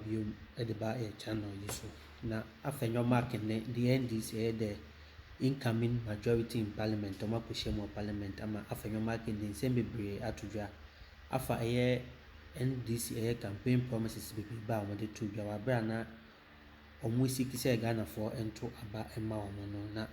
biom the ba channel so na Afenyo Markin the NDC the incoming majority in parliament or makushemo parliament ama Afenyo Markin the same bebre atudwa afa NDC campaign promises be ba o de to bia wa bra na omusiki se Ghana for ento aba ema omo no na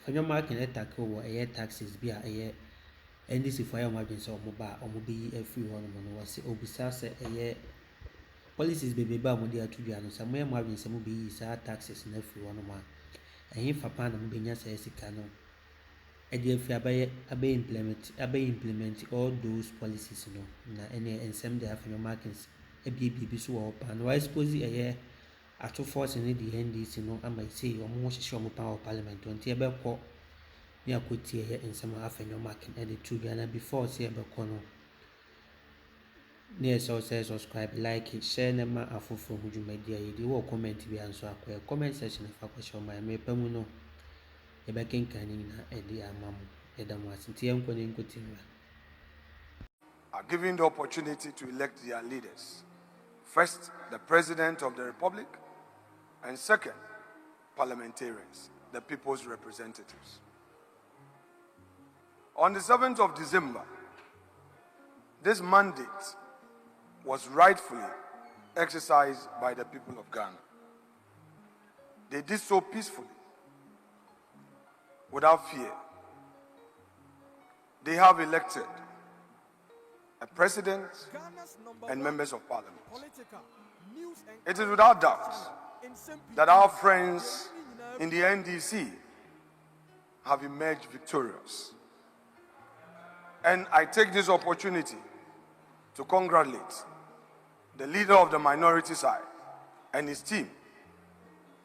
Afenyo Markin attack wo taxes bia NDC for emadwen so omo ba omo be free one no was obisa se policies be ba mo de atudwa no sa mo emadwen se mo be sa taxes na free one ma ehin fapa na mo be nya se sika no e de free abaye implement all those policies no na ene ensem de Afenyo Markin e bi so wo pa no I suppose ato Forson in the NDC no ama say omo hwehwe omo pa parliament on tie be ko ni akoti ensem Afenyo Markin e de tudwa na before say be ko no ne so say subscribe like share na ma afofo hujumadi ayi de wo comment bi anso akoya comment section fa ko show my me pamu no e be kenkan ni na e de amamu e da mo asintie enko ni nkotinwa are given the opportunity to elect their leaders. First, the President of the Republic, and second, parliamentarians, the people's representatives. On the 7th of December, this mandate was rightfully exercised by the people of Ghana. They did so peacefully, without fear. They have elected a president and members of parliament. It is without doubt that our friends in the NDC have emerged victorious. And I take this opportunity to congratulate the leader of the minority side and his team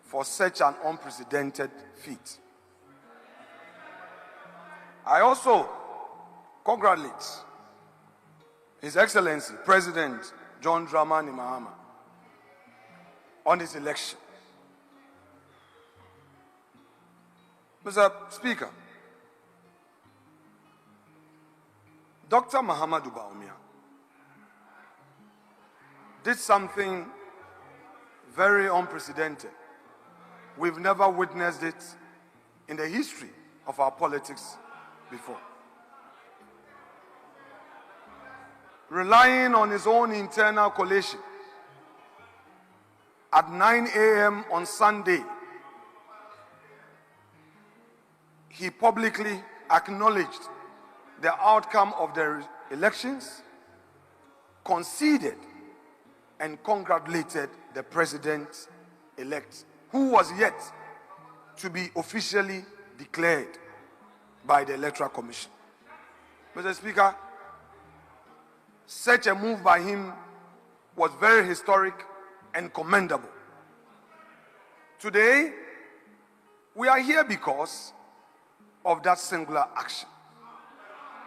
for such an unprecedented feat. I also congratulate His Excellency President John Dramani Mahama on his election. Mr. Speaker, Dr. Mahamudu Bawumia did something very unprecedented. We've never witnessed it in the history of our politics before. Relying on his own internal coalition, at 9 a.m. on Sunday, he publicly acknowledged the outcome of the elections, conceded and congratulated the president-elect, who was yet to be officially declared by the Electoral Commission. Mr. Speaker, such a move by him was very historic and commendable. Today, we are here because of that singular action.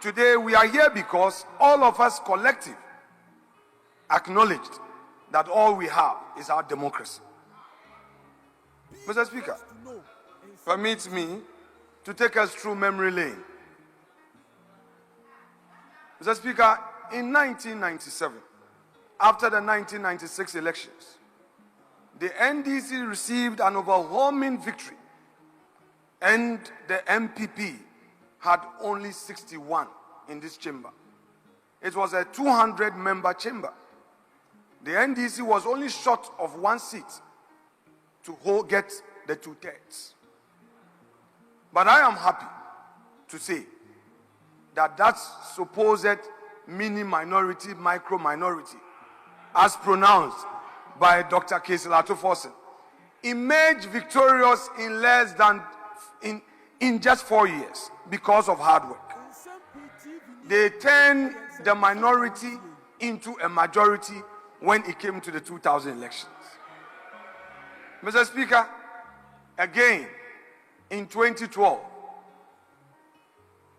Today, we are here because all of us collective acknowledged that all we have is our democracy. Mr. Speaker, permit me to take us through memory lane. Mr. Speaker, in 1997, after the 1996 elections, the NDC received an overwhelming victory, and the NPP had only 61 in this chamber. It was a 200-member chamber. The NDC was only short of one seat to get the 2/3. But I am happy to say that that supposed mini minority, micro minority, as pronounced by Dr. Forson, emerged victorious in less than in just 4 years because of hard work. They turned the minority into a majority when it came to the 2000 elections. Mr. Speaker, again, in 2012,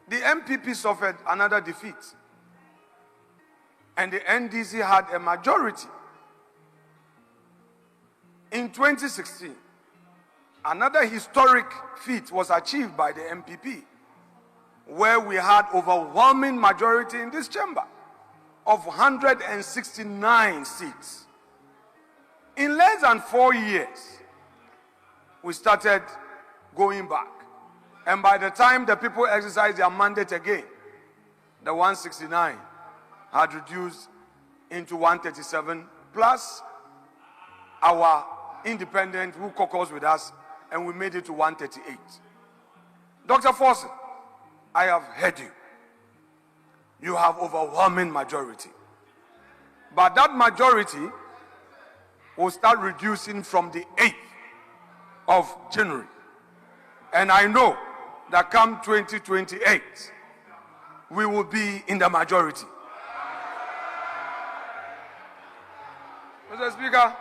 the NPP suffered another defeat, and the NDC had a majority. In 2016, another historic feat was achieved by the NPP, where we had overwhelming majority in this chamber of 169 seats. In less than 4 years, we started going back. And by the time the people exercised their mandate again, the 169 had reduced into 137, plus our independent who caucused with us, and we made it to 138. Dr. Forson, I have heard you. You have overwhelming majority. But that majority will start reducing from the 8th of January. And I know that come 2028, we will be in the majority. Mr. Speaker,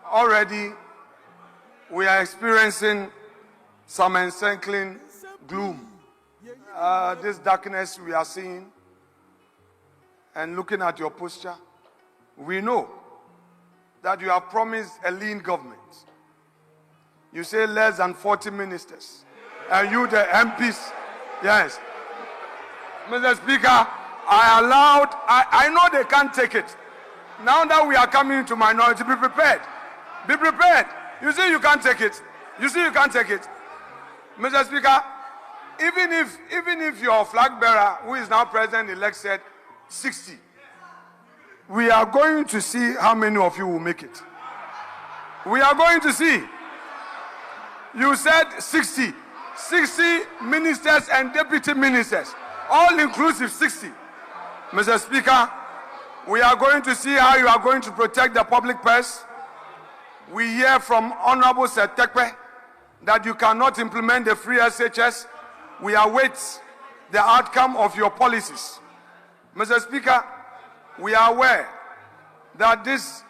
already we are experiencing some encircling gloom. This darkness we are seeing, and looking at your posture, we know that you have promised a lean government. You say less than 40 ministers. And you, the MPs, yes. Mr. Speaker, I know they can't take it. Now that we are coming into minority, be prepared. Be prepared. You see you can't take it. You see you can't take it. Mr. Speaker, even if your flag bearer, who is now president-elect, said 60, we are going to see how many of you will make it. We are going to see. You said 60. 60 ministers and deputy ministers, all inclusive 60. Mr. Speaker, we are going to see how you are going to protect the public purse. We hear from Honorable Sh0ck that you cannot implement the free SHS. We await the outcome of your policies. Mr. Speaker, we are aware that this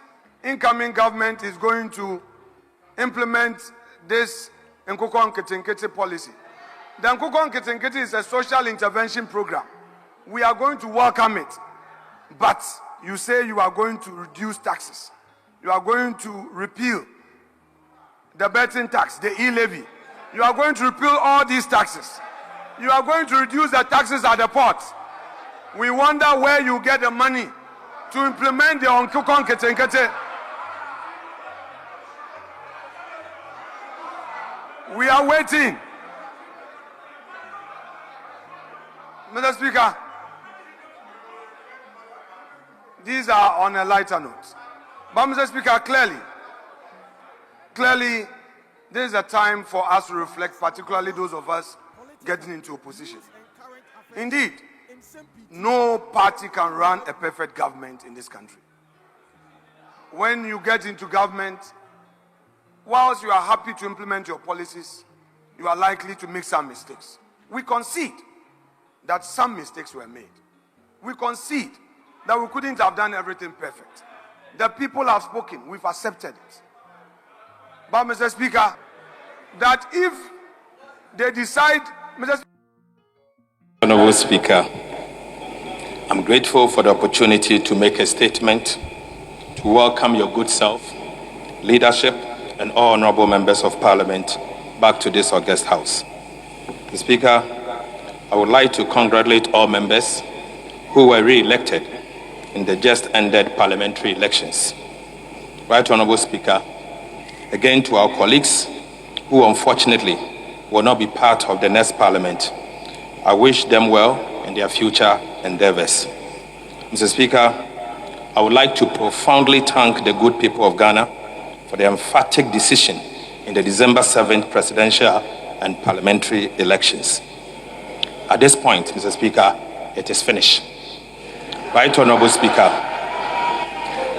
incoming government is going to implement this Nkukon Kitinkiti policy. The Nkukon Kitinkiti is a social intervention program. We are going to welcome it. But you say you are going to reduce taxes. You are going to repeal the betting tax, the e-levy. You are going to repeal all these taxes. You are going to reduce the taxes at the port. We wonder where you get the money to implement the Nkukon Kitinkiti. We are waiting. Mr. Speaker, these are on a lighter note. But Mr. Speaker, clearly, this is a time for us to reflect, particularly those of us getting into opposition. Indeed, no party can run a perfect government in this country. When you get into government, whilst you are happy to implement your policies, you are likely to make some mistakes. We concede that some mistakes were made. We concede that we couldn't have done everything perfect. The people have spoken. We've accepted it. But, Mr. Speaker, that if they decide... Honorable Speaker, I'm grateful for the opportunity to make a statement to welcome your good self, leadership, and all honorable members of Parliament back to this august house. Mr. Speaker, I would like to congratulate all members who were re-elected in the just ended parliamentary elections. Right Honorable Speaker, again to our colleagues who unfortunately will not be part of the next parliament, I wish them well in their future endeavors. Mr. Speaker, I would like to profoundly thank the good people of Ghana for the emphatic decision in the December 7th presidential and parliamentary elections. At this point, Mr. Speaker, it is finished. Right Honorable Speaker,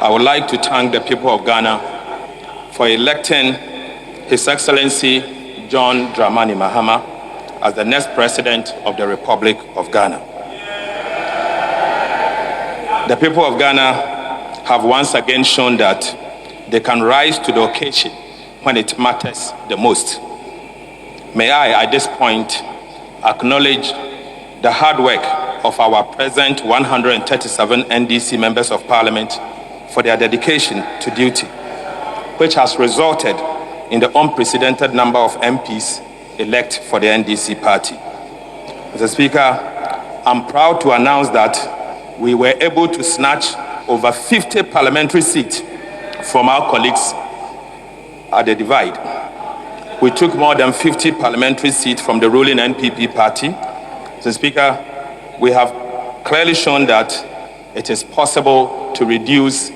I would like to thank the people of Ghana for electing His Excellency John Dramani Mahama as the next President of the Republic of Ghana. The people of Ghana have once again shown that they can rise to the occasion when it matters the most. May I, at this point, acknowledge the hard work of our present 137 NDC members of Parliament for their dedication to duty, which has resulted in the unprecedented number of MPs elect for the NDC party. Mr. Speaker, I'm proud to announce that we were able to snatch over 50 parliamentary seats from our colleagues at the divide. We took more than 50 parliamentary seats from the ruling NPP party. Mr. Speaker, we have clearly shown that it is possible to reduce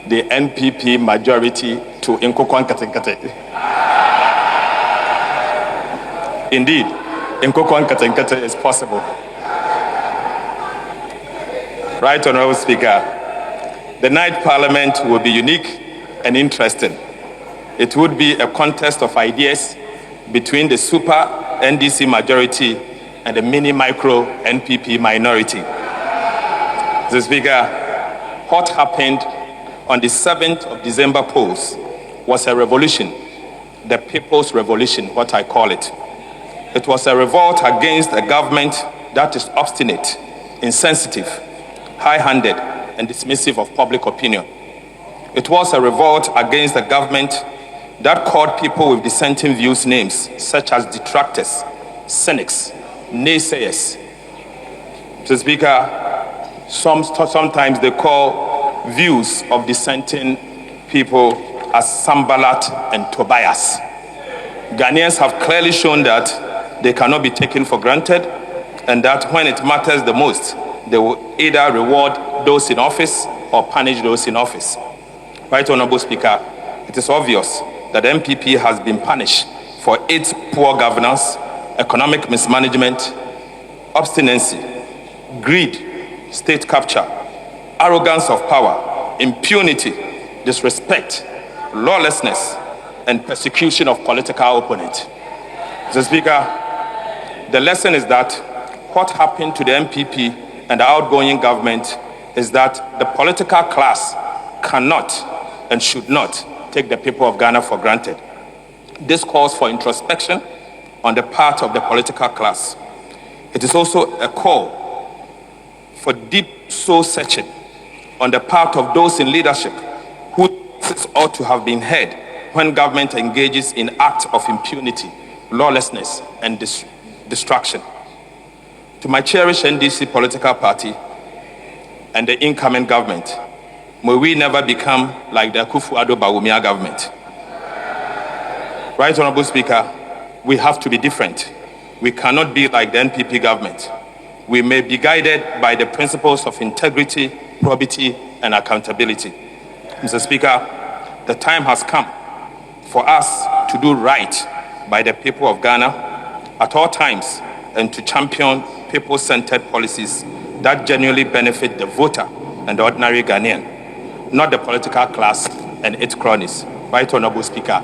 the NPP majority to Nkokwan Katenkate. Indeed, Nkokwan Katenkate is possible. Right, Honorable Speaker, the night parliament will be unique and interesting. It would be a contest of ideas between the super NDC majority and the mini-micro NPP minority. Mr. Speaker, what happened on the 7th of December polls was a revolution, the People's Revolution, what I call it. It was a revolt against a government that is obstinate, insensitive, high-handed, and dismissive of public opinion. It was a revolt against a government that called people with dissenting views names such as detractors, cynics, naysayers. Mr. Speaker, sometimes they call views of dissenting people as Sambalat and Tobias. Ghanaians have clearly shown that they cannot be taken for granted, and that when it matters the most, they will either reward those in office or punish those in office. Right, Honorable Speaker, it is obvious that NPP has been punished for its poor governance, economic mismanagement, obstinacy, greed, state capture, arrogance of power, impunity, disrespect, lawlessness, and persecution of political opponents. Mr. Speaker, the lesson is that what happened to the NPP and the outgoing government is that the political class cannot and should not take the people of Ghana for granted. This calls for introspection on the part of the political class. It is also a call for deep soul searching on the part of those in leadership whose voices ought to have been heard when government engages in acts of impunity, lawlessness, and destruction. To my cherished NDC political party and the incoming government, may we never become like the Akufo-Addo Bawumia government. Right, Honorable Speaker, we have to be different. We cannot be like the NPP government. We may be guided by the principles of integrity, probity, and accountability. Mr. Speaker, the time has come for us to do right by the people of Ghana at all times and to champion people-centered policies that genuinely benefit the voter and the ordinary Ghanaian, not the political class and its cronies. Right, Honorable Speaker.